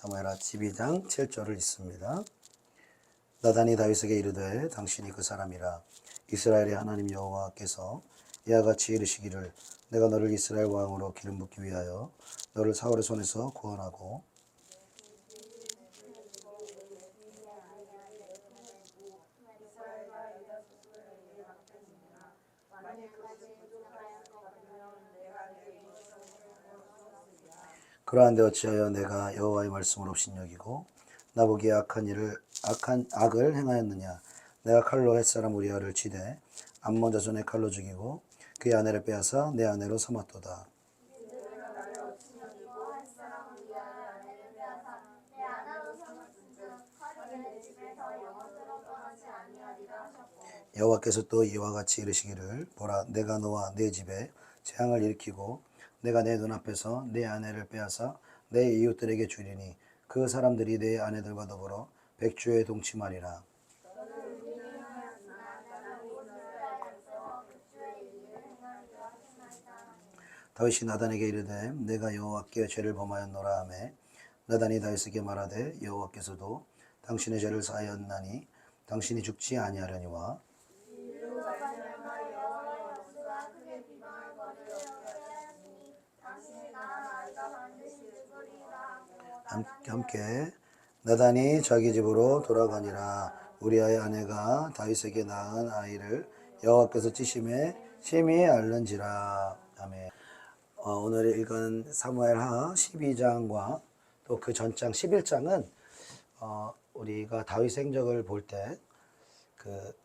사무엘하 12장 7절을 읽습니다. 나단이 다윗에게 이르되 당신이 그 사람이라. 이스라엘의 하나님 여호와께서 이와 같이 이르시기를 내가 너를 이스라엘 왕으로 기름 붓기 위하여 너를 사울의 손에서 구원하고 그러한데 어찌하여 내가 여호와의 말씀을 업신여기고 나보기에 악한 악을 행하였느냐. 내가 칼로 햇사람 우리아를 치되 암몬 자손의 칼로 죽이고 그의 아내를 빼앗아 내 아내로 삼았도다. 여호와께서 또 이와 같이 이르시기를 보라 내가 너와 내 집에 재앙을 일으키고 내가 내 눈앞에서 내 아내를 빼앗아 내 이웃들에게 주리니 그 사람들이 내 아내들과 더불어 백주에 동침하리라. 다윗이 나단에게 이르되 내가 여호와께 죄를 범하였노라 하매 나단이 다윗에게 말하되 여호와께서도 당신의 죄를 사하였나니 당신이 죽지 아니하려니와 함께 나단이 자기 집으로 돌아가니라. 우리아의 아내가 다윗에게 낳은 아이를 여호와께서 찌심에 심히 앓는지라. 아멘. 오늘 읽은 사무엘하 12장과 또 그 전장 11장은 우리가 다윗 행적을 볼 때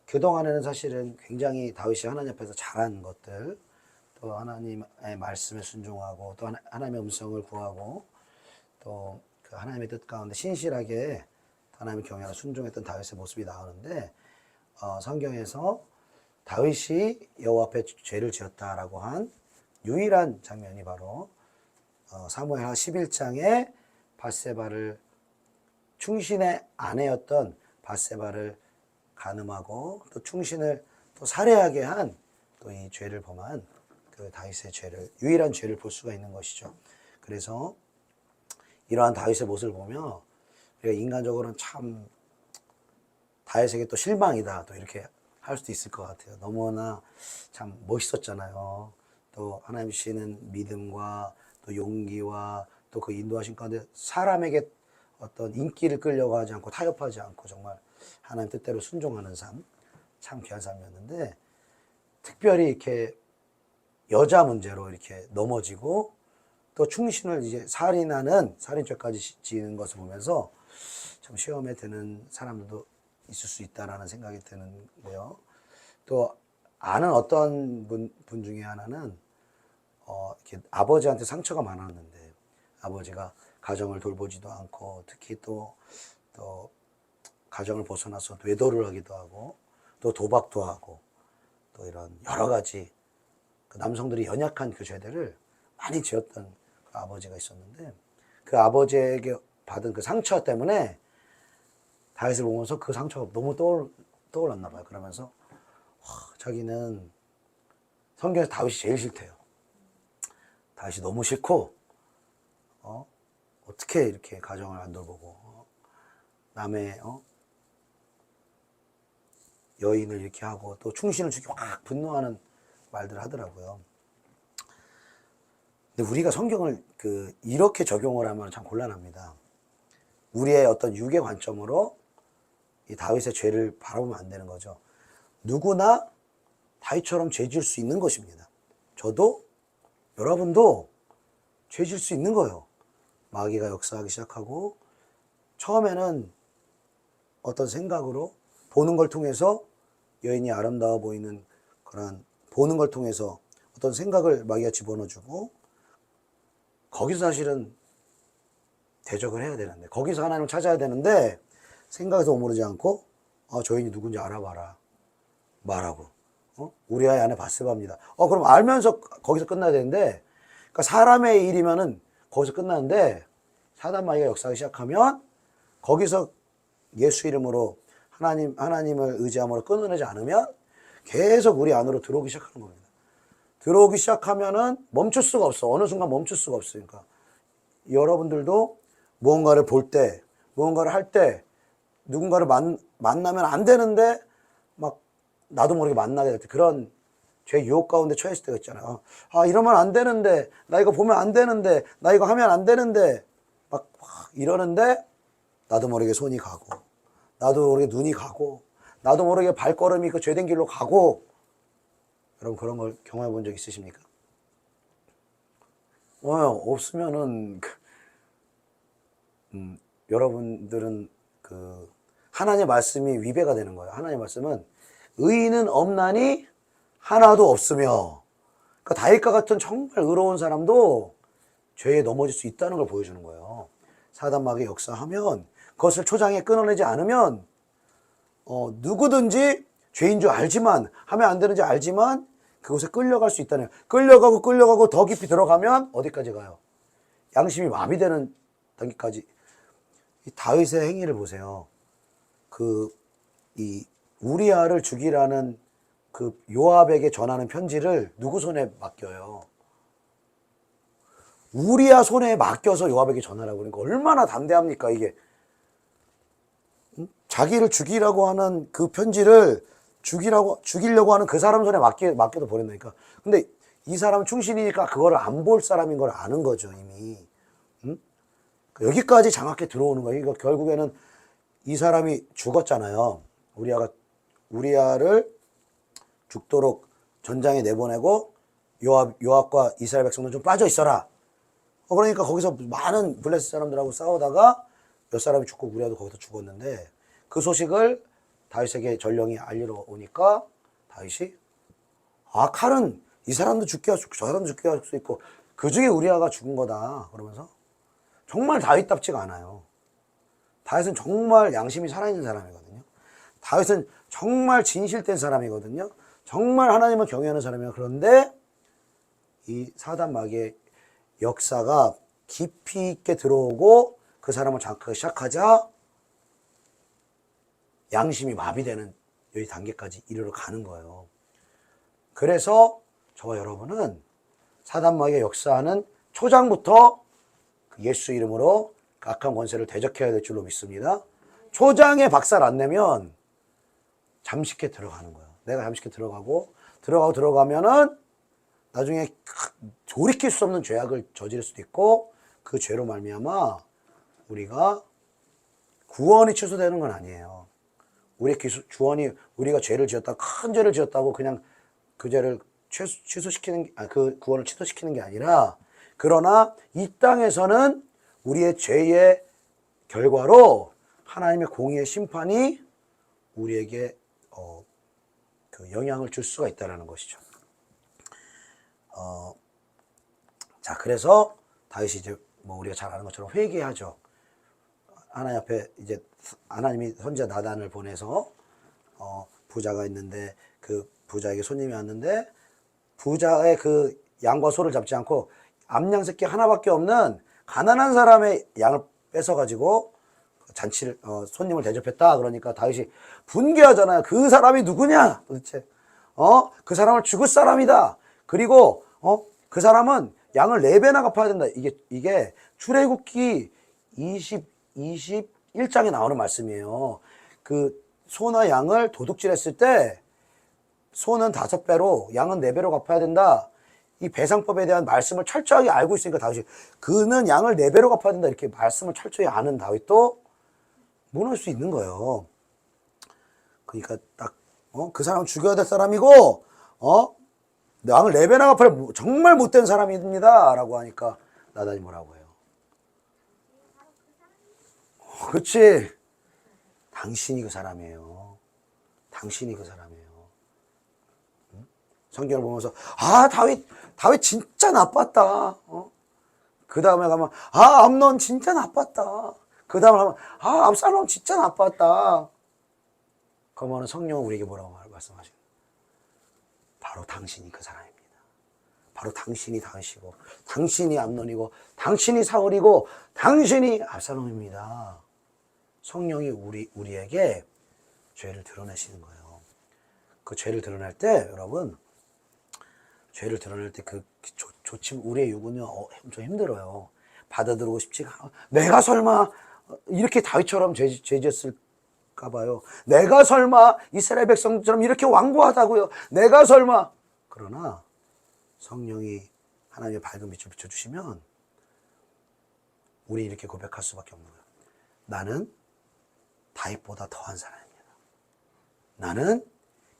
그동안에는 사실은 굉장히 다윗이 하나님 앞에서 잘한 것들, 또 하나님의 말씀에 순종하고 또 하나님의 음성을 구하고 또 그 하나님의 뜻 가운데 신실하게 하나님의 경외하고 순종했던 다윗의 모습이 나오는데 성경에서 다윗이 여호와 앞에 죄를 지었다라고 한 유일한 장면이 바로 사무엘하 11장에 밧세바를 충신의 아내였던 밧세바를 간음하고 또 충신을 또 살해하게 한 또 이 죄를 범한 그 다윗의 죄를 유일한 죄를 볼 수가 있는 것이죠. 그래서 이러한 다윗의 모습을 보며 우리가 인간적으로는 참 다윗에게 또 실망이다 또 이렇게 할 수도 있을 것 같아요. 너무나 참 멋있었잖아요. 또 하나님 주시는 믿음과 또 용기와 또 그 인도하신 가운데 사람에게 어떤 인기를 끌려고 하지 않고 타협하지 않고 정말 하나님 뜻대로 순종하는 삶, 참 귀한 삶이었는데 특별히 이렇게 여자 문제로 이렇게 넘어지고 또 충신을 이제 살인하는 살인죄까지 지는 것을 보면서 참 시험에 드는 사람들도 있을 수 있다라는 생각이 드는데요. 또 아는 어떤 분 중에 하나는 이렇게 아버지한테 상처가 많았는데 아버지가 가정을 돌보지도 않고 특히 또 가정을 벗어나서 외도를 하기도 하고 또 도박도 하고 또 이런 여러 가지 그 남성들이 연약한 그 죄들을 많이 지었던 그 아버지가 있었는데 그 아버지에게 받은 그 상처 때문에 다윗을 보면서 그 상처가 너무 떠올랐나 봐요. 그러면서 자기는 성경에서 다윗이 제일 싫대요. 다윗이 너무 싫고 어떻게 이렇게 가정을 안 돌보고 남의 여인을 이렇게 하고 또 충신을 죽이고 막 분노하는 말들을 하더라고요. 근데 우리가 성경을 이렇게 적용을 하면 참 곤란합니다. 우리의 어떤 육의 관점으로 이 다윗의 죄를 바라보면 안 되는 거죠. 누구나 다윗처럼 죄 지을 수 있는 것입니다. 저도 여러분도 죄 지을 수 있는 거예요. 마귀가 역사하기 시작하고 처음에는 어떤 생각으로 보는 걸 통해서 여인이 아름다워 보이는 그런 보는 걸 통해서 어떤 생각을 마귀가 집어넣어주고 거기서 사실은 대적을 해야 되는데 거기서 하나님을 찾아야 되는데 생각에서 오므르지 않고 저 여인이 누군지 알아봐라 말하고 우리아의 아내 밧세바입니다. 그럼 알면서 거기서 끝나야 되는데 그러니까 사람의 일이면은 거기서 끝나는데 사단 마귀가 역사하기 시작하면 거기서 예수 이름으로 하나님을 의지함으로 끊어내지 않으면 계속 우리 안으로 들어오기 시작하는 겁니다. 들어오기 시작하면은 멈출 수가 없어. 어느 순간 멈출 수가 없으니까. 여러분들도 무언가를 볼 때, 무언가를 할 때, 누군가를 만나면 안 되는데, 막, 나도 모르게 만나게 될 때, 그런 죄 유혹 가운데 처했을 때가 있잖아요. 아, 이러면 안 되는데, 나 이거 보면 안 되는데, 나 이거 하면 안 되는데, 막 이러는데, 나도 모르게 손이 가고, 나도 모르게 눈이 가고, 나도 모르게 발걸음이 그 죄된 길로 가고, 여러분 그런 걸 경험해 본 적 있으십니까? 없으면은, 여러분들은 그, 하나님의 말씀이 위배가 되는 거예요. 하나님의 말씀은, 의인은 없나니 하나도 없으며, 그러니까 다윗과 같은 정말 의로운 사람도 죄에 넘어질 수 있다는 걸 보여주는 거예요. 사단마귀의 역사하면, 그것을 초장에 끊어내지 않으면, 누구든지 죄인 줄 알지만, 하면 안 되는지 알지만, 그곳에 끌려갈 수 있다는, 끌려가고 더 깊이 들어가면, 어디까지 가요? 양심이 마비되는 단계까지. 이 다윗의 행위를 보세요. 이 우리아를 죽이라는 그 요압에게 전하는 편지를 누구 손에 맡겨요? 우리아 손에 맡겨서 요압에게 전하라고 그러니까 얼마나 담대합니까, 이게. 자기를 죽이라고 하는 그 편지를 죽이려고 하는 그 사람 손에 맡겨도 버린다니까. 근데 이 사람은 충신이니까 그거를 안 볼 사람인 걸 아는 거죠, 이미. 여기까지 장악해 들어오는 거예요. 그러니까 결국에는 이 사람이 죽었잖아요. 우리아를 죽도록 전장에 내보내고 요압과 이스라엘 백성들 좀 빠져 있어라. 그러니까 거기서 많은 블레셋 사람들하고 싸우다가 몇 사람이 죽고 우리아도 거기서 죽었는데 그 소식을 다윗에게 전령이 알리러 오니까 다윗이 칼은 이 사람도 죽게 할 수 있고 저 사람도 죽게 할 수 있고 그 중에 우리아가 죽은 거다. 그러면서 정말 다윗답지가 않아요. 다윗은 정말 양심이 살아있는 사람이거든요. 다윗은 정말 진실된 사람이거든요. 정말 하나님을 경외하는 사람이에요. 그런데 이 사단 마귀의 역사가 깊이 있게 들어오고 그 사람을 장악하기 시작하자 양심이 마비되는 여기 단계까지 이르러 가는 거예요. 그래서 저와 여러분은 사단 마귀의 역사하는 초장부터 예수 이름으로 악한 권세를 대적해야 될 줄로 믿습니다. 초장에 박살 안 내면 잠식해 들어가는 거예요. 내가 잠식해 들어가면은 나중에 돌이킬 수 없는 죄악을 저지를 수도 있고 그 죄로 말미암아 우리가 구원이 취소되는 건 아니에요. 우리가 죄를 지었다, 큰 죄를 지었다고 그냥 그 죄를 그 구원을 취소시키는 게 아니라 그러나 이 땅에서는 우리의 죄의 결과로 하나님의 공의의 심판이 우리에게 그 영향을 줄 수가 있다는 것이죠. 자, 그래서 다윗이 이제 우리가 잘 아는 것처럼 회개하죠. 하나님 앞에 이제 하나님이 선지자 나단을 보내서 부자가 있는데 그 부자에게 손님이 왔는데 부자의 그 양과 소를 잡지 않고 암양 새끼 하나밖에 없는 가난한 사람의 양을 뺏어가지고 잔치를 손님을 대접했다. 그러니까 다윗이 분개하잖아요. 그 사람이 누구냐 도대체. 그 사람을 죽을 사람이다. 그리고 그 사람은 양을 4배나 갚아야 된다. 이게 출애굽기 21장에 나오는 말씀이에요. 그 소나 양을 도둑질했을 때 소는 5배로 양은 4배로 갚아야 된다. 이 배상법에 대한 말씀을 철저하게 알고 있으니까 다윗이 그는 양을 4배로 갚아야 된다. 이렇게 말씀을 철저히 아는 다윗도 무너질 수 있는 거예요. 그러니까 딱 그 사람은 죽여야 될 사람이고 양을 4배나 갚아야 정말 못된 사람입니다. 라고 하니까 나단이 뭐라고 해요? 그렇지. 당신이 그 사람이에요. 당신이 그 사람이에요. 성경을 보면서 다윗 진짜 나빴다. 그 다음에 가면 암논 진짜 나빴다. 그 다음에 가면 압살롬 진짜 나빴다. 그러면 성령은 우리에게 뭐라고 말씀하시는 거예요? 바로 당신이 그 사람입니다. 바로 당신이 다윗이고 당신이 암논이고 당신이 사울이고 당신이 압살롬입니다. 성령이 우리에게 죄를 드러내시는 거예요. 그 죄를 드러낼 때 여러분 죄를 드러낼 때 우리의 육은요 엄청 힘들어요. 받아들이고 싶지가 않아. 내가 설마 이렇게 다윗처럼 죄 지었을까 봐요. 내가 설마 이스라엘 백성처럼 이렇게 완고하다고요. 내가 설마. 그러나 성령이 하나님의 밝은 빛을 비춰주시면 우리 이렇게 고백할 수밖에 없는 거예요. 나는 다윗보다 더한 사람입니다. 나는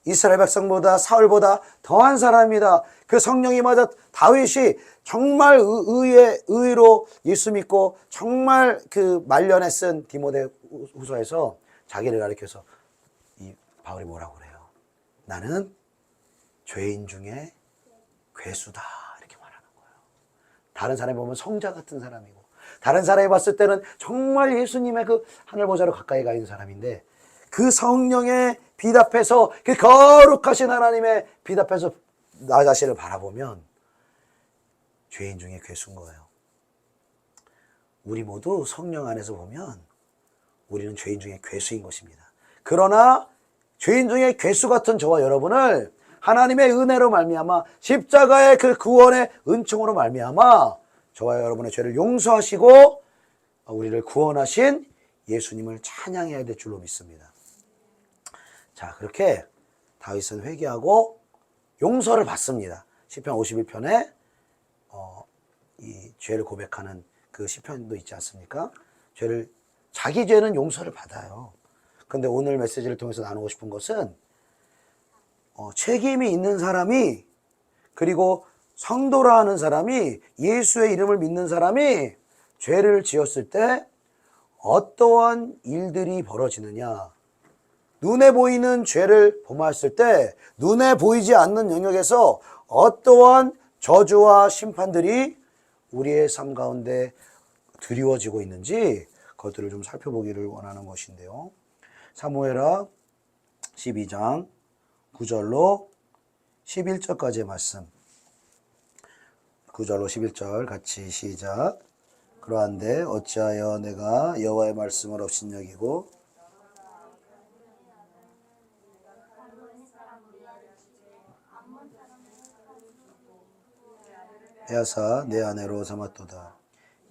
이스라엘 백성보다 사울보다 더한 사람입니다. 그 성령이 맞아 다윗이 정말 의로 예수 믿고 정말 그 말년에 쓴 디모데 후서에서 자기를 가리켜서 이 바울이 뭐라고 그래요? 나는 죄인 중에 괴수다 이렇게 말하는 거예요. 다른 사람이 보면 성자 같은 사람이고 다른 사람이 봤을 때는 정말 예수님의 그 하늘 보좌로 가까이 가 있는 사람인데 그 성령의 빛 앞에서 그 거룩하신 하나님의 빛 앞에서 나 자신을 바라보면 죄인 중에 괴수인 거예요. 우리 모두 성령 안에서 보면 우리는 죄인 중에 괴수인 것입니다. 그러나 죄인 중에 괴수 같은 저와 여러분을 하나님의 은혜로 말미암아 십자가의 그 구원의 은총으로 말미암아 저와 여러분의 죄를 용서하시고 우리를 구원하신 예수님을 찬양해야 될 줄로 믿습니다. 자, 그렇게 다윗은 회개하고 용서를 받습니다. 시편 51편에 이 죄를 고백하는 그 시편도 있지 않습니까? 자기 죄는 용서를 받아요. 근데 오늘 메시지를 통해서 나누고 싶은 것은 책임이 있는 사람이 그리고 성도라 하는 사람이 예수의 이름을 믿는 사람이 죄를 지었을 때 어떠한 일들이 벌어지느냐. 눈에 보이는 죄를 범하였을 때 눈에 보이지 않는 영역에서 어떠한 저주와 심판들이 우리의 삶 가운데 드리워지고 있는지 그것들을 좀 살펴보기를 원하는 것인데요. 사무엘하 12장 9절로 11절까지의 말씀. 9절로 11절 같이 시작. 그러한데 어찌하여 내가 여호와의 말씀을 업신여기고 빼앗아 내 아내로 삼았도다.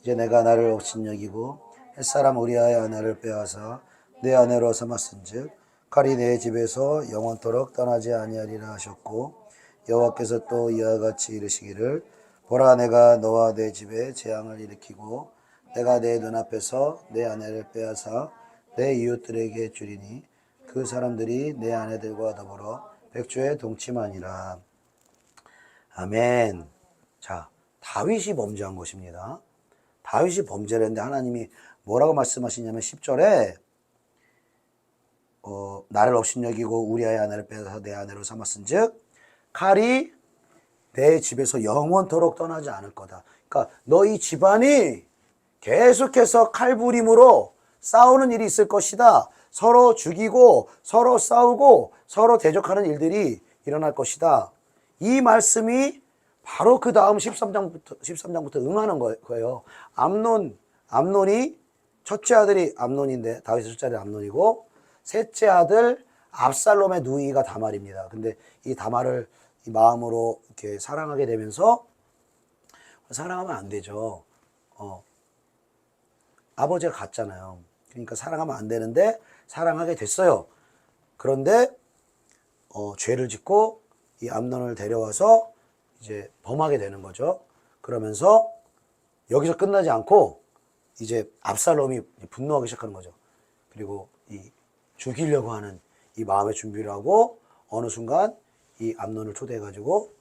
이제 내가 나를 업신여기고 햇사람 우리아의 아내를 빼앗아 내 아내로 삼았은즉 칼이 내 집에서 영원토록 떠나지 아니하리라 하셨고 여호와께서 또 이와 같이 이르시기를 보라 내가 너와 내 집에 재앙을 일으키고 내가 내 눈앞에서 내 아내를 빼앗아 내 이웃들에게 주리니 그 사람들이 내 아내들과 더불어 백조에 동침하니라. 아멘. 자, 다윗이 범죄한 것입니다. 다윗이 범죄를 했는데 하나님이 뭐라고 말씀하시냐면 10절에 나를 업신여기고 우리아의 아내를 빼앗아 내 아내로 삼았은즉 칼이 내 집에서 영원토록 떠나지 않을 거다. 그러니까 너희 집안이 계속해서 칼부림으로 싸우는 일이 있을 것이다. 서로 죽이고 서로 싸우고 서로 대적하는 일들이 일어날 것이다. 이 말씀이 바로 그 다음 13장부터 응하는 거예요. 암논이 첫째 아들이 암논인데 다윗의 첫째 아들이 암논이고 셋째 아들 압살롬의 누이가 다말입니다. 근데 이 다말을 이 마음으로 이렇게 사랑하게 되면서 사랑하면 안 되죠. 아버지가 갔잖아요. 그러니까 사랑하면 안 되는데 사랑하게 됐어요. 그런데 죄를 짓고 이 암논을 데려와서 이제 범하게 되는 거죠. 그러면서 여기서 끝나지 않고 이제 압살롬이 분노하기 시작하는 거죠. 그리고 이 죽이려고 하는 이 마음의 준비를 하고 어느 순간 이 암논을 초대해가지고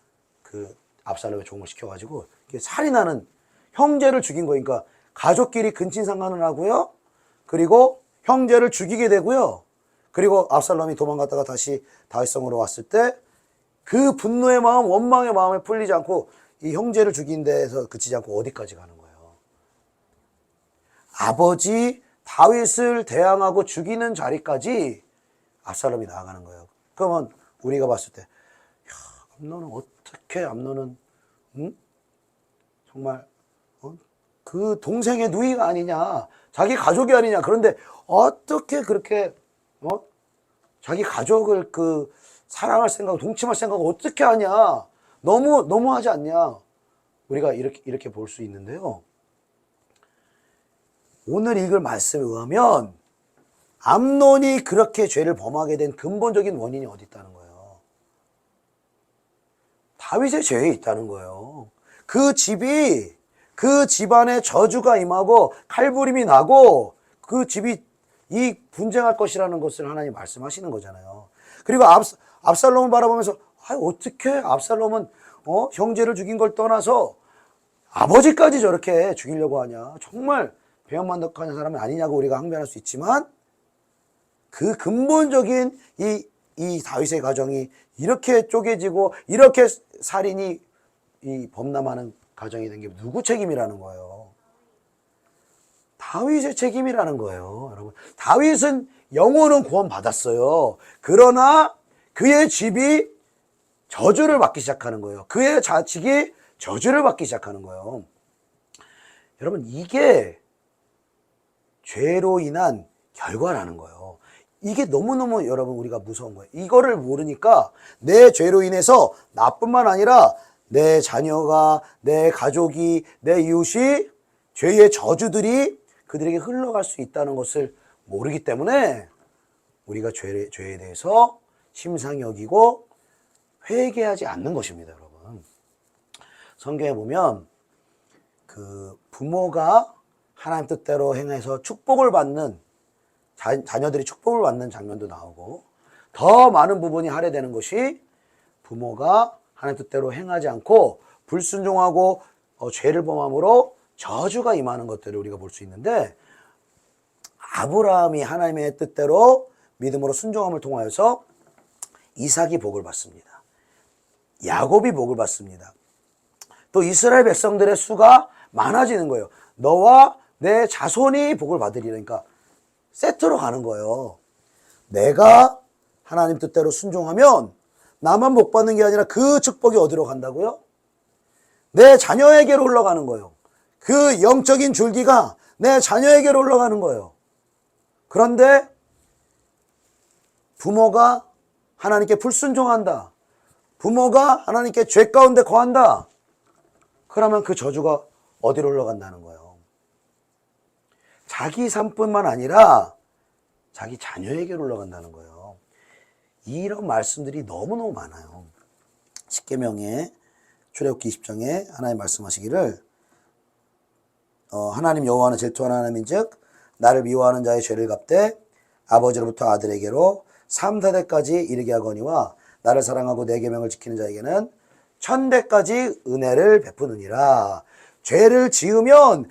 그 압살롬의 종을 시켜가지고 살인하는 형제를 죽인 거니까 가족끼리 근친상간을 하고요. 그리고 형제를 죽이게 되고요. 그리고 압살롬이 도망갔다가 다시 다윗성으로 왔을 때 그 분노의 마음, 원망의 마음에 풀리지 않고 이 형제를 죽인 데에서 그치지 않고 어디까지 가는 거예요? 아버지 다윗을 대항하고 죽이는 자리까지 압살롬이 나아가는 거예요. 그러면 우리가 봤을 때 암논은 어떻게 암논은 정말 그 동생의 누이가 아니냐, 자기 가족이 아니냐. 그런데 어떻게 그렇게 자기 가족을 그 사랑할 생각, 동침할 생각을 어떻게 하냐? 너무하지 않냐? 우리가 이렇게 볼 수 있는데요. 오늘 읽을 말씀에 의하면 암논이 그렇게 죄를 범하게 된 근본적인 원인이 어디 있다는 거예요? 다윗의 죄에 있다는 거예요. 그 집안에 저주가 임하고 칼부림이 나고 그 집이 이 분쟁할 것이라는 것을 하나님 말씀하시는 거잖아요. 그리고 압살롬을 바라보면서 어떻게 압살롬은 형제를 죽인 걸 떠나서 아버지까지 저렇게 죽이려고 하냐. 정말 배은망덕한 사람이 아니냐고 우리가 항변할 수 있지만 그 근본적인 이 다윗의 가정이 이렇게 쪼개지고 이렇게 살인이 범람하는 가정이 된 게 누구 책임이라는 거예요? 다윗의 책임이라는 거예요, 여러분. 다윗은 영혼은 구원받았어요. 그러나 그의 집이 저주를 받기 시작하는 거예요. 그의 자식이 저주를 받기 시작하는 거예요. 여러분, 이게 죄로 인한 결과라는 거예요. 이게 너무너무 여러분 우리가 무서운 거예요. 이거를 모르니까 내 죄로 인해서 나뿐만 아니라 내 자녀가, 내 가족이, 내 이웃이 죄의 저주들이 그들에게 흘러갈 수 있다는 것을 모르기 때문에 우리가 죄에 대해서 심상히 여기고 회개하지 않는 것입니다, 여러분. 성경에 보면 그 부모가 하나님 뜻대로 행해서 축복을 받는 자녀들이 축복을 받는 장면도 나오고 더 많은 부분이 할애되는 것이 부모가 하나님 뜻대로 행하지 않고 불순종하고 죄를 범함으로 저주가 임하는 것들을 우리가 볼 수 있는데 아브라함이 하나님의 뜻대로 믿음으로 순종함을 통하여서 이삭이 복을 받습니다. 야곱이 복을 받습니다. 또 이스라엘 백성들의 수가 많아지는 거예요. 너와 내 자손이 복을 받으리니까 세트로 가는 거예요. 내가 하나님 뜻대로 순종하면 나만 복 받는 게 아니라 그 축복이 어디로 간다고요? 내 자녀에게로 흘러가는 거예요. 그 영적인 줄기가 내 자녀에게로 흘러가는 거예요. 그런데 부모가 하나님께 불순종한다. 부모가 하나님께 죄 가운데 거한다. 그러면 그 저주가 어디로 흘러간다는 거예요? 자기 삶뿐만 아니라 자기 자녀에게로 흘러간다는 거예요. 이런 말씀들이 너무너무 많아요. 십계명의 출애굽기 20장에 하나님 말씀하시기를 하나님 여호와는 질투하는 하나님인즉 나를 미워하는 자의 죄를 갚되 아버지로부터 아들에게로 3, 4대까지 이르게 하거니와 나를 사랑하고 내 계명을 지키는 자에게는 1000대까지 은혜를 베푸느니라. 죄를 지으면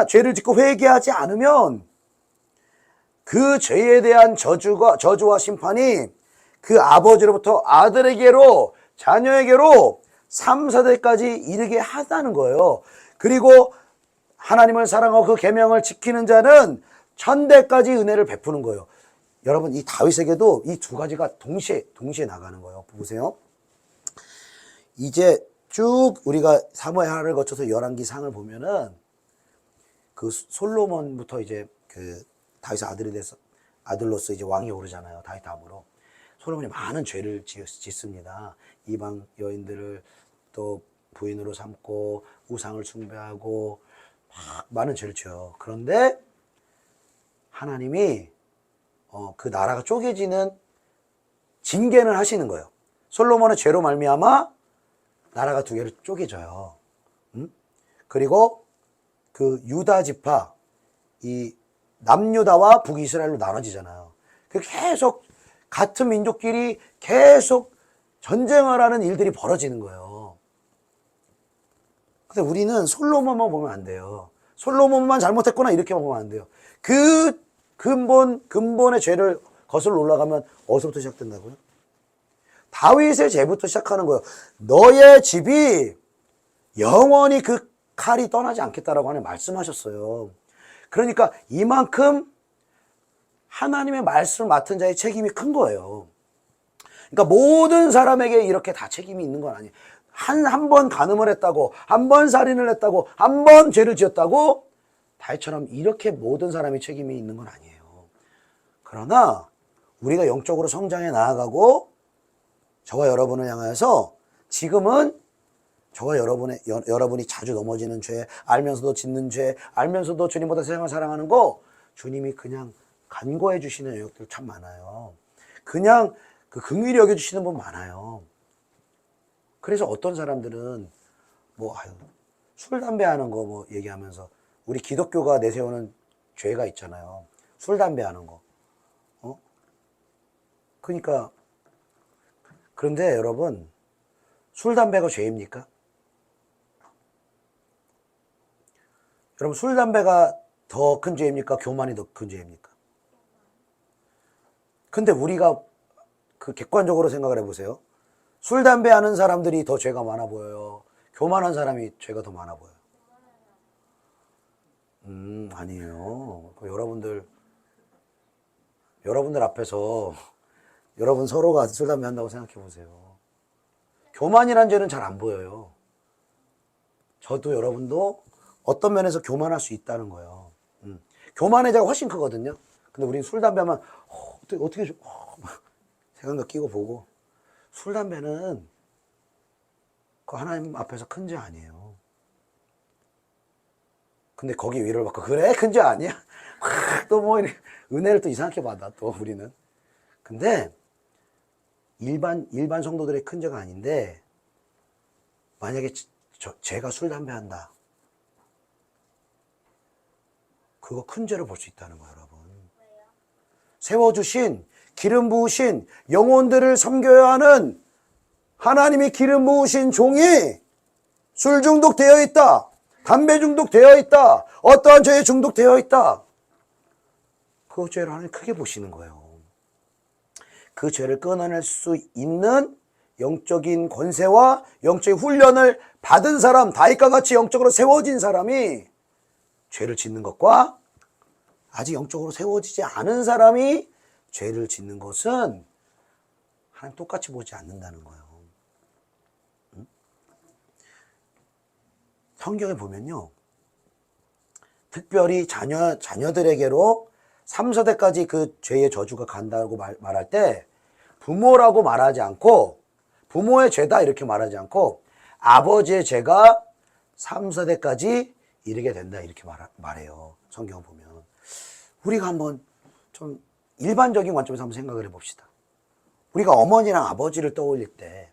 죄를 짓고 회개하지 않으면 그 죄에 대한 저주와 심판이 그 아버지로부터 아들에게로 자녀에게로 3, 4대까지 이르게 하다는 거예요. 그리고 하나님을 사랑하고 그 계명을 지키는 자는 1000대까지 은혜를 베푸는 거예요. 여러분, 이 다윗에게도 이 두 가지가 동시에 나가는 거예요. 보세요. 이제 쭉 우리가 사무엘하를 거쳐서 열왕기상을 보면은 그 솔로몬부터 이제 그 다윗의 아들이 돼서 아들로서 이제 왕이 오르잖아요. 다윗 다음으로. 솔로몬이 많은 죄를 짓습니다. 이방 여인들을 또 부인으로 삼고 우상을 숭배하고 많은 죄를 지어요. 그런데 하나님이 그 나라가 쪼개지는 징계는 하시는 거예요. 솔로몬의 죄로 말미암아 나라가 두 개로 쪼개져요. 그리고 그 유다 지파, 이 남유다와 북이스라엘로 나눠지잖아요. 계속 같은 민족끼리 계속 전쟁을 하는 일들이 벌어지는 거예요. 근데 우리는 솔로몬만 보면 안 돼요. 솔로몬만 잘못했구나 이렇게만 보면 안 돼요. 그 근본의 죄를 거슬러 올라가면 어디서부터 시작된다고요? 다윗의 죄부터 시작하는 거예요. 너의 집이 영원히 그 칼이 떠나지 않겠다라고 하나님 말씀하셨어요. 그러니까 이만큼 하나님의 말씀을 맡은 자의 책임이 큰 거예요. 그러니까 모든 사람에게 이렇게 다 책임이 있는 건 아니에요. 한 번 간음을 했다고, 한 번 살인을 했다고, 한 번 죄를 지었다고 다윗처럼 이렇게 모든 사람이 책임이 있는 건 아니에요. 그러나 우리가 영적으로 성장해 나아가고 저와 여러분을 향해서 지금은 저와 여러분이 자주 넘어지는 죄, 알면서도 짓는 죄, 알면서도 주님보다 세상을 사랑하는 거, 주님이 그냥 간과해 주시는 영역들 참 많아요. 그냥 그 긍휼히 여겨 주시는 분 많아요. 그래서 어떤 사람들은 뭐 술, 담배 하는 거 뭐 얘기하면서 우리 기독교가 내세우는 죄가 있잖아요. 술, 담배 하는 거. 그러니까 그런데 여러분, 술, 담배가 죄입니까? 여러분, 술, 담배가 더 큰 죄입니까? 교만이 더 큰 죄입니까? 근데 우리가 그 객관적으로 생각을 해보세요. 술, 담배 하는 사람들이 더 죄가 많아 보여요? 교만한 사람이 죄가 더 많아 보여요? 아니에요. 여러분들 앞에서 여러분 서로가 술, 담배 한다고 생각해 보세요. 교만이란 죄는 잘 안 보여요. 저도 여러분도 어떤 면에서 교만할 수 있다는 거예요. 교만의 죄가 훨씬 크거든요. 근데 우린 술, 담배 하면 어떻게 색안경 끼고 보고, 술, 담배는 그 하나님 앞에서 큰 죄 아니에요. 근데 거기 위로를 받고 그래? 큰 죄 아니야? 또 뭐 은혜를 또 이상하게 받아 또 우리는. 근데 일반 성도들의 큰 죄가 아닌데, 만약에 제가 술, 담배 한다, 그거 큰 죄로 볼 수 있다는 거예요, 여러분. 세워주신, 기름 부으신 영혼들을 섬겨야 하는 하나님이 기름 부으신 종이 술 중독되어 있다, 담배 중독되어 있다, 어떠한 죄에 중독되어 있다, 그 죄를 하나님 크게 보시는 거예요. 그 죄를 끊어낼 수 있는 영적인 권세와 영적인 훈련을 받은 사람, 다윗과 같이 영적으로 세워진 사람이 죄를 짓는 것과 아직 영적으로 세워지지 않은 사람이 죄를 짓는 것은 하나님 똑같이 보지 않는다는 거예요. 성경에 보면요, 특별히 자녀들에게로 3, 4대까지 그 죄의 저주가 간다고 말할 때 부모라고 말하지 않고, 부모의 죄다 이렇게 말하지 않고 아버지의 죄가 3, 4대까지 이르게 된다 이렇게 말해요. 성경을 보면. 우리가 한번 좀 일반적인 관점에서 한번 생각을 해봅시다. 우리가 어머니랑 아버지를 떠올릴 때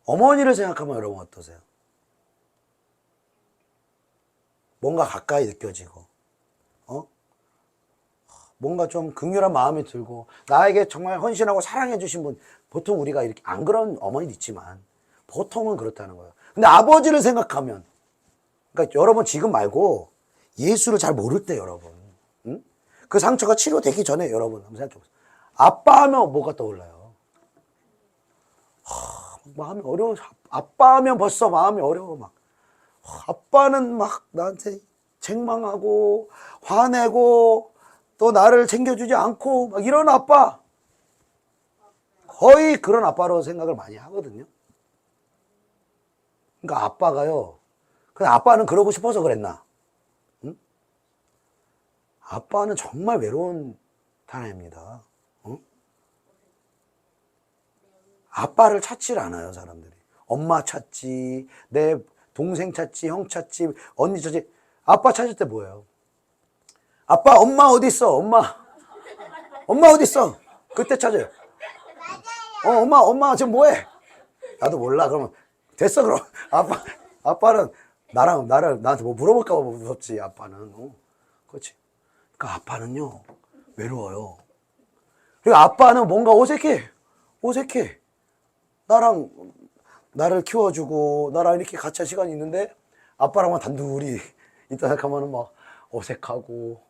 어머니를 생각하면 여러분 어떠세요? 뭔가 가까이 느껴지고, 뭔가 좀 긍휼한 마음이 들고, 나에게 정말 헌신하고 사랑해 주신 분, 보통 우리가 이렇게 안 그런 어머니도 있지만 보통은 그렇다는 거예요. 근데 아버지를 생각하면, 그러니까 여러분 지금 말고 예수를 잘 모를 때 여러분, 그 상처가 치료되기 전에 여러분 한번 생각해 보세요. 아빠 하면 뭐가 떠올라요? 마음이 어려워. 아빠 하면 벌써 마음이 어려워. 막 아빠는 막 나한테 책망하고 화내고 또 나를 챙겨주지 않고 막 이런 아빠, 거의 그런 아빠로 생각을 많이 하거든요. 그러니까 아빠가요, 그냥 아빠는 그러고 싶어서 그랬나? 응? 아빠는 정말 외로운 사람입니다. 응? 아빠를 찾질 않아요, 사람들이. 엄마 찾지, 내 동생 찾지, 형 찾지, 언니 찾지. 아빠 찾을 때 뭐예요? 아빠, 엄마 어디 있어? 엄마 어디 있어? 그때 찾아요. 엄마 지금 뭐해? 나도 몰라. 그러면 됐어. 그럼 아빠는 나한테 뭐 물어볼까 봐 무섭지. 아빠는. 그렇지. 그러니까 아빠는요 외로워요. 그리고 아빠는 뭔가 어색해. 나를 키워주고 나랑 이렇게 같이 할 시간이 있는데 아빠랑만 단둘이 있다 생각하면 막 어색하고,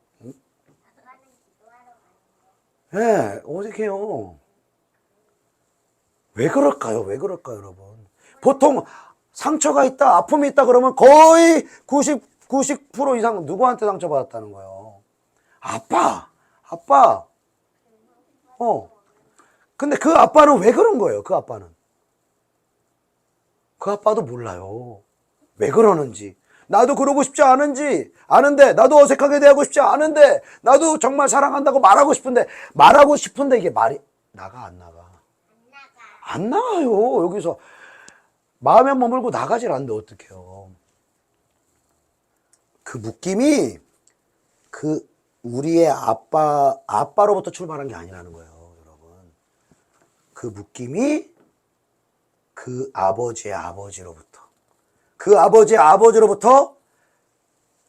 네, 어색해요. 왜 그럴까요, 여러분? 보통 상처가 있다, 아픔이 있다 그러면 거의 90% 이상 누구한테 상처받았다는 거예요? 아빠. 근데 그 아빠는 왜 그런 거예요? 그 아빠도 몰라요. 왜 그러는지. 나도 그러고 싶지 않은데, 나도 어색하게 대하고 싶지 않은데, 나도 정말 사랑한다고 말하고 싶은데 이게 말이 나가, 안 나가? 안 나가요. 여기서 마음에 머물고 나가질 않는데 어떡해요. 그 묶임이 우리의 아빠로부터 출발한 게 아니라는 거예요, 여러분. 그 묶임이 그 아버지의 아버지로부터, 그 아버지의 아버지로부터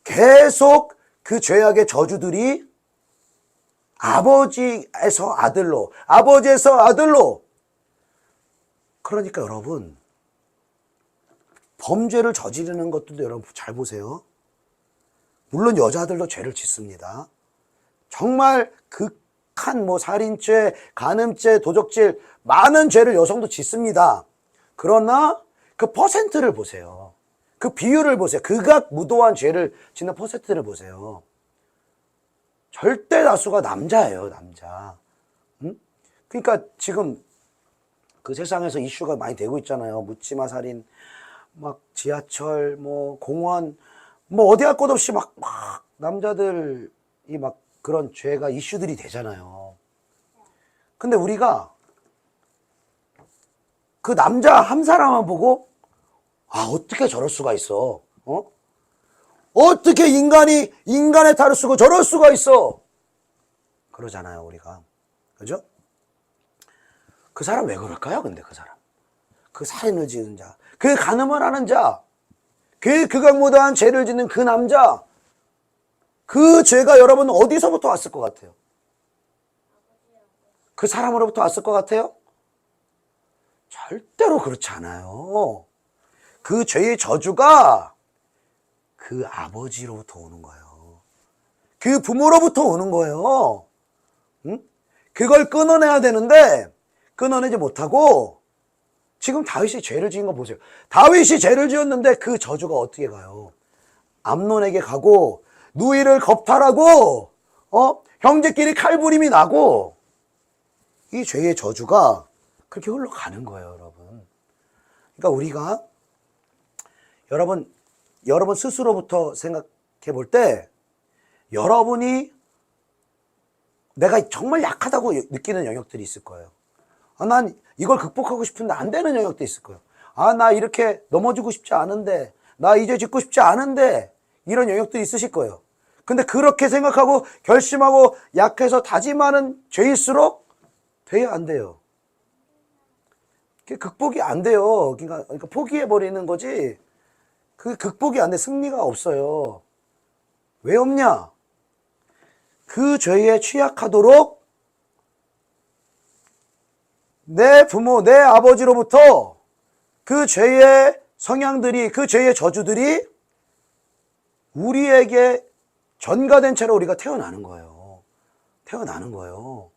계속 그 죄악의 저주들이 아버지에서 아들로, 아버지에서 아들로. 그러니까 여러분, 범죄를 저지르는 것들도 여러분 잘 보세요. 물론 여자들도 죄를 짓습니다. 정말 극한 살인죄, 간음죄, 도적질, 많은 죄를 여성도 짓습니다. 그러나 그 퍼센트를 보세요. 그 비율을 보세요. 극악무도한 죄를 짓는 퍼센트를 보세요. 절대 다수가 남자예요, 남자. 응? 그러니까 지금 그 세상에서 이슈가 많이 되고 있잖아요. 묻지마 살인, 막 지하철, 공원, 어디 할 것 없이 막 남자들이 막 그런 죄가 이슈들이 되잖아요. 근데 우리가 그 남자 한 사람만 보고 어떻게 저럴 수가 있어? 어떻게 인간의 탈을 쓰고 저럴 수가 있어? 그러잖아요, 우리가. 그죠? 그 사람 왜 그럴까요, 근데 그 사람? 그 살인을 지은 자, 그 간음을 하는 자, 그 극악무도한 죄를 짓는 그 남자, 그 죄가 여러분 어디서부터 왔을 것 같아요? 그 사람으로부터 왔을 것 같아요? 절대로 그렇지 않아요. 그 죄의 저주가 그 아버지로부터 오는 거예요. 그 부모로부터 오는 거예요. 응? 그걸 끊어내야 되는데 끊어내지 못하고 지금 다윗이 죄를 지은 거 보세요. 다윗이 죄를 지었는데 그 저주가 어떻게 가요? 암논에게 가고 누이를 겁탈하고 형제끼리 칼부림이 나고 이 죄의 저주가 그렇게 흘러가는 거예요, 여러분. 그러니까 우리가 여러분 스스로부터 생각해 볼 때 여러분이 내가 정말 약하다고 느끼는 영역들이 있을 거예요. 난 이걸 극복하고 싶은데 안 되는 영역도 있을 거예요. 나 이렇게 넘어지고 싶지 않은데, 나 이제 짓고 싶지 않은데, 이런 영역들이 있으실 거예요. 근데 그렇게 생각하고 결심하고 약해서 다짐하는 죄일수록 돼야 안 돼요. 극복이 안 돼요. 그러니까 포기해버리는 거지, 그 극복이 안 돼. 승리가 없어요. 왜 없냐? 그 죄에 취약하도록 내 부모, 내 아버지로부터 그 죄의 성향들이, 그 죄의 저주들이 우리에게 전가된 채로 우리가 태어나는 거예요. 태어나는 거예요.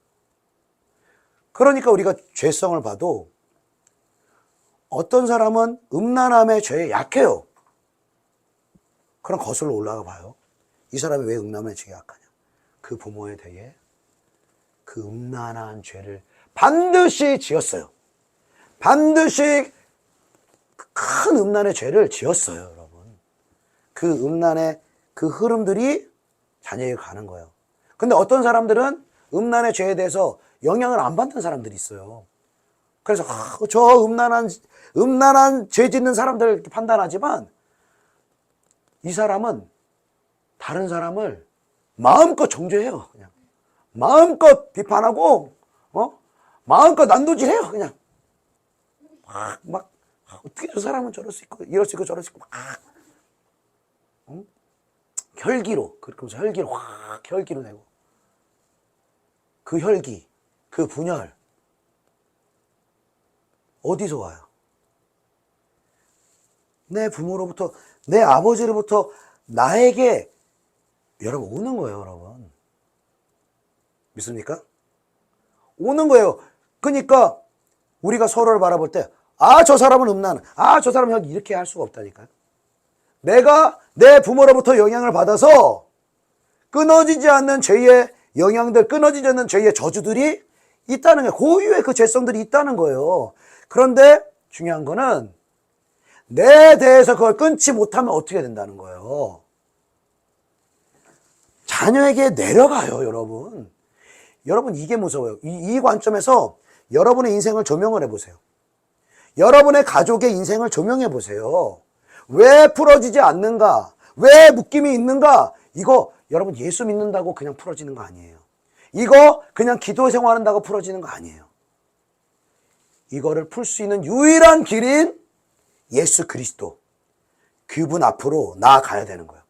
그러니까 우리가 죄성을 봐도 어떤 사람은 음란함의 죄에 약해요. 그럼 거슬러 올라가 봐요. 이 사람이 왜 음란함의 죄에 약하냐? 그 부모에 대해 그 음란한 죄를 반드시 지었어요. 반드시 큰 음란의 죄를 지었어요, 여러분. 그 음란의 그 흐름들이 자녀에게 가는 거예요. 근데 어떤 사람들은 음란의 죄에 대해서 영향을 안 받는 사람들이 있어요. 그래서 저 음란한 죄 짓는 사람들 이렇게 판단하지만 이 사람은 다른 사람을 마음껏 정죄해요. 그냥 마음껏 비판하고 마음껏 난도질해요. 그냥 막 어떻게 저 사람은 저럴 수 있고 이럴 수 있고 저럴 수 있고 혈기로, 그러면서 혈기로 혈기로 내고 그 혈기, 그 분열 어디서 와요? 내 부모로부터, 내 아버지로부터 나에게 여러분 오는 거예요, 여러분. 믿습니까? 오는 거예요. 그러니까 우리가 서로를 바라볼 때 저 사람은 음란, 저 사람은 혈기, 이렇게 할 수가 없다니까요. 내가 내 부모로부터 영향을 받아서 끊어지지 않는 죄의 영향들, 끊어지지 않는 죄의 저주들이 있다는 거예요. 고유의 그 죄성들이 있다는 거예요. 그런데 중요한 거는 내 대해서 그걸 끊지 못하면 어떻게 된다는 거예요. 자녀에게 내려가요, 여러분. 여러분 이게 무서워요. 이 관점에서 여러분의 인생을 조명을 해보세요. 여러분의 가족의 인생을 조명해 보세요. 왜 풀어지지 않는가? 왜 묶임이 있는가? 이거 여러분 예수 믿는다고 그냥 풀어지는 거 아니에요. 이거 그냥 기도 생활한다고 풀어지는 거 아니에요. 이거를 풀 수 있는 유일한 길인 예수 그리스도. 그분 앞으로 나아가야 되는 거예요.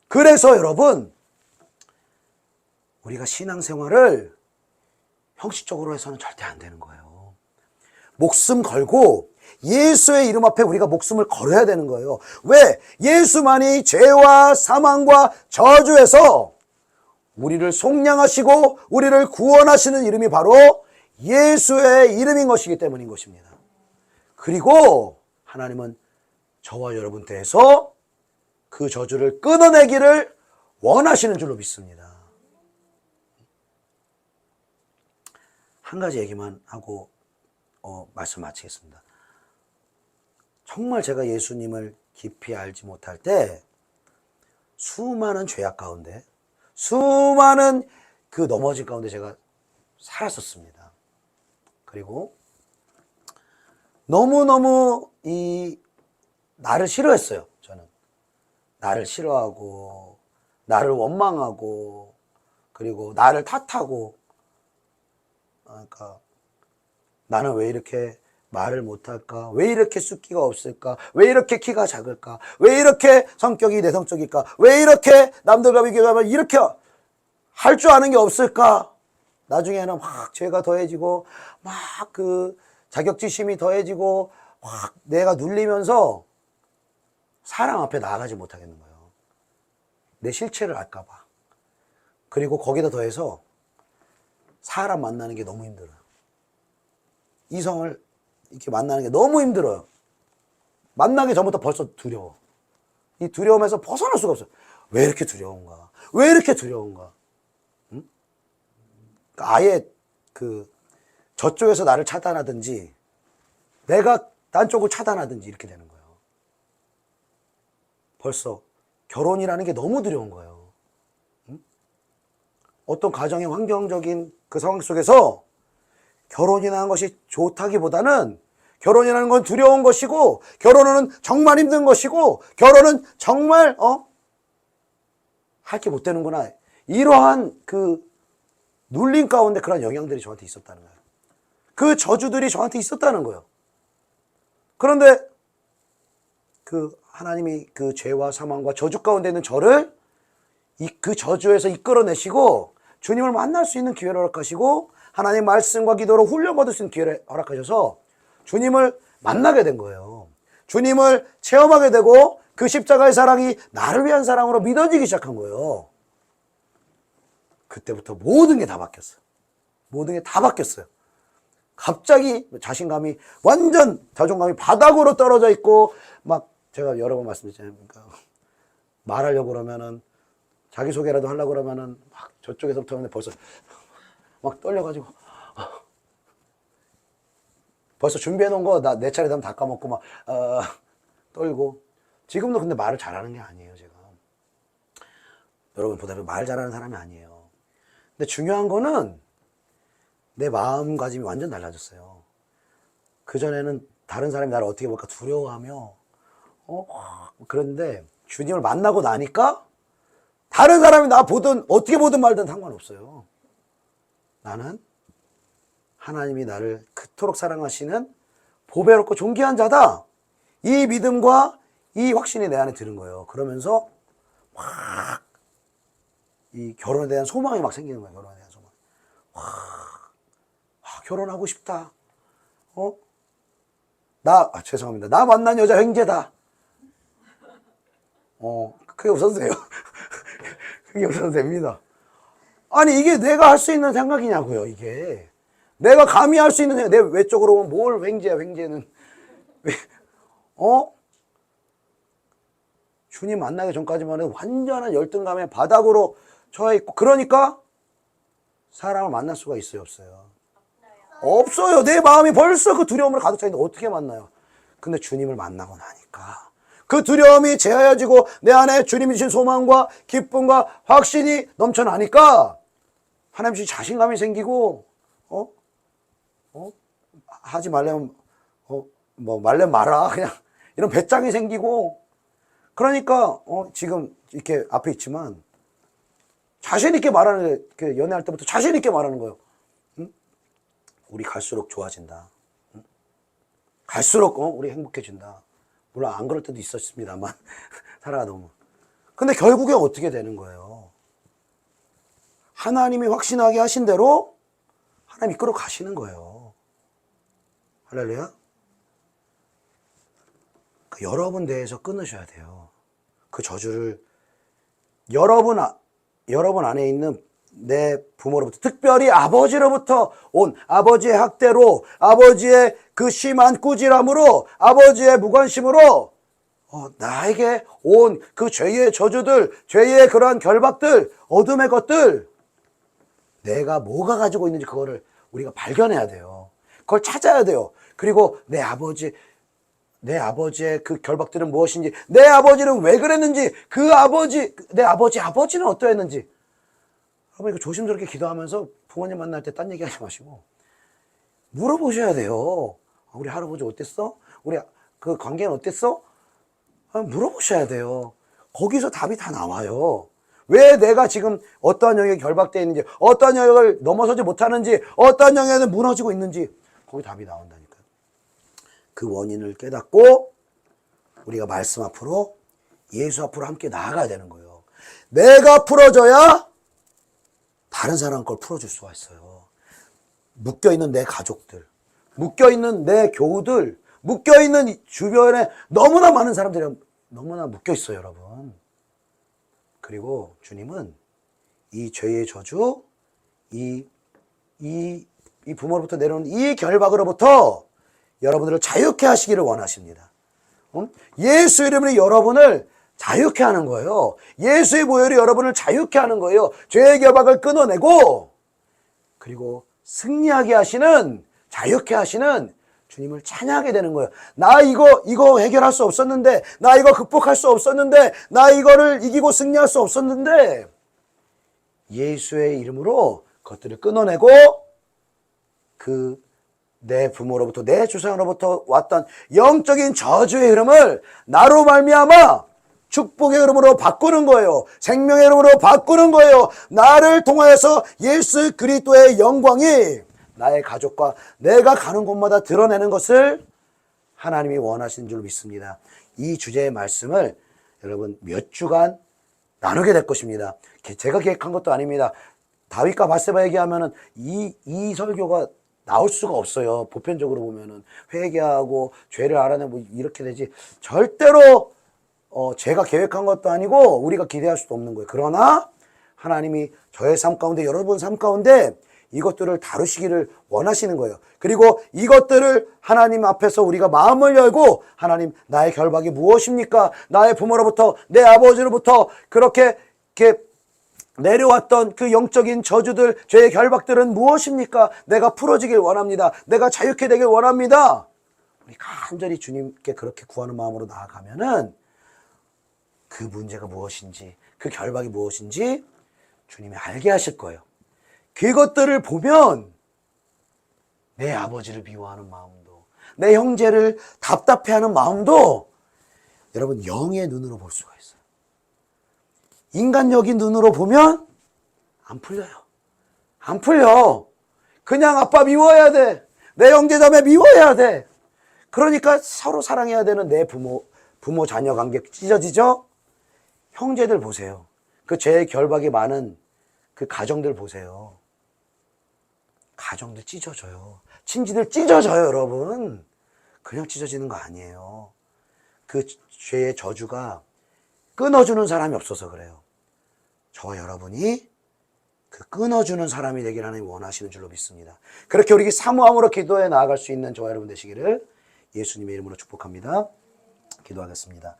그래서 여러분, 우리가 신앙생활을 형식적으로 해서는 절대 안 되는 거예요. 목숨 걸고 예수의 이름 앞에 우리가 목숨을 걸어야 되는 거예요. 왜? 예수만이 죄와 사망과 저주에서 우리를 속량하시고 우리를 구원하시는 이름이 바로 예수의 이름인 것이기 때문인 것입니다. 그리고 하나님은 저와 여러분 대해서 그 저주를 끊어내기를 원하시는 줄로 믿습니다. 한 가지 얘기만 하고 말씀 마치겠습니다. 정말 제가 예수님을 깊이 알지 못할 때 수많은 죄악 가운데, 수많은 그 넘어짐 가운데 제가 살았었습니다. 그리고 너무너무 나를 싫어했어요. 저는 나를 싫어하고 나를 원망하고 그리고 나를 탓하고, 그러니까 나는 왜 이렇게 말을 못할까? 왜 이렇게 숫기가 없을까? 왜 이렇게 키가 작을까? 왜 이렇게 성격이 내성적일까? 왜 이렇게 남들과 비교하면 이렇게 할 줄 아는 게 없을까? 나중에는 막 죄가 더해지고 막 그 자격지심이 더해지고 막 내가 눌리면서 사람 앞에 나아가지 못하겠는 거예요. 내 실체를 알까 봐. 그리고 거기다 더해서 사람 만나는 게 너무 힘들어요. 이성을 이렇게 만나는 게 너무 힘들어요. 만나기 전부터 벌써 두려워. 이 두려움에서 벗어날 수가 없어요. 왜 이렇게 두려운가? 왜 이렇게 두려운가? 응? 아예 저쪽에서 나를 차단하든지 내가 딴 쪽을 차단하든지 이렇게 되는 거예요. 벌써 결혼이라는 게 너무 두려운 거예요. 응? 어떤 가정의 환경적인 그 상황 속에서 결혼이라는 것이 좋다기보다는 결혼이라는 건 두려운 것이고, 결혼은 정말 힘든 것이고, 결혼은 정말 할 게 못 되는구나. 이러한 그 눌림 가운데 그런 영향들이 저한테 있었다는 거예요. 그 저주들이 저한테 있었다는 거예요. 그런데 그 하나님이 그 죄와 사망과 저주 가운데 있는 저를 그 저주에서 이끌어내시고 주님을 만날 수 있는 기회를 허락하시고 하나님 말씀과 기도로 훈련받을 수 있는 기회를 허락하셔서 주님을 만나게 된 거예요. 주님을 체험하게 되고 그 십자가의 사랑이 나를 위한 사랑으로 믿어지기 시작한 거예요. 그때부터 모든 게 다 바뀌었어요. 모든 게 다 바뀌었어요. 갑자기 자신감이 완전 자존감이 바닥으로 떨어져 있고 막 제가 여러 번 말씀드렸잖아요. 그러니까 말하려고 그러면은 자기소개라도 하려고 그러면은 막 저쪽에서부터 벌써 막 떨려가지고 벌써 준비해놓은 거 내 차례 되면 다 까먹고 막 떨고. 지금도 근데 말을 잘하는 게 아니에요. 제가 여러분 보다는 말 잘하는 사람이 아니에요. 근데 중요한 거는 내 마음가짐이 완전 달라졌어요. 그전에는 다른 사람이 나를 어떻게 볼까 두려워하며 그런데 주님을 만나고 나니까 다른 사람이 나 보든 어떻게 보든 말든 상관없어요. 나는 하나님이 나를 그토록 사랑하시는 보배롭고 존귀한 자다. 이 믿음과 이 확신이 내 안에 드는 거예요. 그러면서 막 이 결혼에 대한 소망이 막 생기는 거예요. 결혼에 대한 소망. 결혼하고 싶다. 죄송합니다. 나 만난 여자 횡재다. 그게 없어도 돼요. 그게 없어도 됩니다. 아니, 이게 내가 할 수 있는 생각이냐고요, 이게. 내가 감히 할 수 있는 생각, 내 외적으로 보면 뭘 횡재야, 횡재는. 주님 만나기 전까지만 해도 완전한 열등감의 바닥으로 처해있고, 그러니까 사람을 만날 수가 있어요, 없어요? 없어요. 내 마음이 벌써 그 두려움으로 가득 차있는데 어떻게 만나요? 근데 주님을 만나고 나니까 그 두려움이 제하여지고 내 안에 주님이 주신 소망과 기쁨과 확신이 넘쳐나니까 하나님 주신 자신감이 생기고 하지 말려면 뭐 말래 마라 그냥 이런 배짱이 생기고 그러니까 지금 이렇게 앞에 있지만 자신 있게 말하는 그 연애할 때부터 자신 있게 말하는 거예요. 응? 우리 갈수록 좋아진다. 응? 갈수록 우리 행복해진다. 물론 안 그럴 때도 있었습니다만 살아가 너무. 근데 결국에 어떻게 되는 거예요? 하나님이 확신하게 하신 대로 하나님 이끌어 가시는 거예요. 할렐루야. 그 여러분 대해서 끊으셔야 돼요. 그 저주를 여러분 안에 있는 내 부모로부터, 특별히 아버지로부터 온 아버지의 학대로, 아버지의 그 심한 꾸지람으로, 아버지의 무관심으로 나에게 온 그 죄의 저주들, 죄의 그러한 결박들, 어둠의 것들, 내가 뭐가 가지고 있는지 그거를 우리가 발견해야 돼요. 그걸 찾아야 돼요. 그리고 내 아버지의 그 결박들은 무엇인지, 내 아버지는 왜 그랬는지, 내 아버지는 어떠했는지. 여러분, 이거 조심스럽게 기도하면서 부모님 만날 때 딴 얘기 하지 마시고, 물어보셔야 돼요. 우리 할아버지 어땠어? 우리 그 관계는 어땠어? 물어보셔야 돼요. 거기서 답이 다 나와요. 왜 내가 지금 어떠한 영역에 결박되어 있는지, 어떠한 영역을 넘어서지 못하는지, 어떠한 영역에 무너지고 있는지, 거기 답이 나온다니까요. 그 원인을 깨닫고 우리가 말씀 앞으로, 예수 앞으로 함께 나아가야 되는 거예요. 내가 풀어줘야 다른 사람 걸 풀어줄 수가 있어요. 묶여있는 내 가족들, 묶여있는 내 교우들, 묶여있는 주변에 너무나 많은 사람들이 너무나 묶여있어요, 여러분. 그리고 주님은 이 죄의 저주, 이 부모로부터 내려오는 이 결박으로부터 여러분들을 자유케 하시기를 원하십니다. 예수 이름으로 여러분을 자유케 하는 거예요. 예수의 보혈이 여러분을 자유케 하는 거예요. 죄의 결박을 끊어내고, 그리고 승리하게 하시는, 자유케 하시는 주님을 찬양하게 되는 거예요. 나 이거 해결할 수 없었는데, 나 이거 극복할 수 없었는데, 나 이거를 이기고 승리할 수 없었는데, 예수의 이름으로 그것들을 끊어내고, 내 부모로부터, 내 조상으로부터 왔던 영적인 저주의 흐름을 나로 말미암아 축복의 흐름으로 바꾸는 거예요. 생명의 흐름으로 바꾸는 거예요. 나를 통하여서 예수 그리스도의 영광이 나의 가족과 내가 가는 곳마다 드러내는 것을 하나님이 원하시는 줄 믿습니다. 이 주제의 말씀을 여러분 몇 주간 나누게 될 것입니다. 제가 계획한 것도 아닙니다. 다윗과 바세바 얘기하면은 이 설교가 나올 수가 없어요. 보편적으로 보면은 회개하고 죄를 알아내고 이렇게 되지, 절대로 제가 계획한 것도 아니고 우리가 기대할 수도 없는 거예요. 그러나 하나님이 저의 삶 가운데, 여러분 삶 가운데 이것들을 다루시기를 원하시는 거예요. 그리고 이것들을 하나님 앞에서 우리가 마음을 열고, 하나님, 나의 결박이 무엇입니까? 나의 부모로부터, 내 아버지로부터 그렇게 내려왔던 그 영적인 저주들, 죄의 결박들은 무엇입니까? 내가 풀어지길 원합니다. 내가 자유케 되길 원합니다. 우리 간절히 주님께 그렇게 구하는 마음으로 나아가면은 그 문제가 무엇인지, 그 결박이 무엇인지 주님이 알게 하실 거예요. 그것들을 보면 내 아버지를 미워하는 마음도, 내 형제를 답답해하는 마음도 여러분 영의 눈으로 볼 수가 있어요. 인간적인 눈으로 보면 안 풀려요. 안 풀려. 그냥 아빠 미워해야 돼. 내 형제자매 미워해야 돼. 그러니까 서로 사랑해야 되는 내 부모 자녀 관계 찢어지죠? 형제들 보세요. 그 죄의 결박이 많은 그 가정들 보세요. 가정들 찢어져요. 친지들 찢어져요, 여러분. 그냥 찢어지는 거 아니에요. 그 죄의 저주가 끊어주는 사람이 없어서 그래요. 저와 여러분이 그 끊어주는 사람이 되길 하나님 원하시는 줄로 믿습니다. 그렇게 우리 사모함으로 기도해 나아갈 수 있는 저와 여러분 되시기를 예수님의 이름으로 축복합니다. 기도하겠습니다.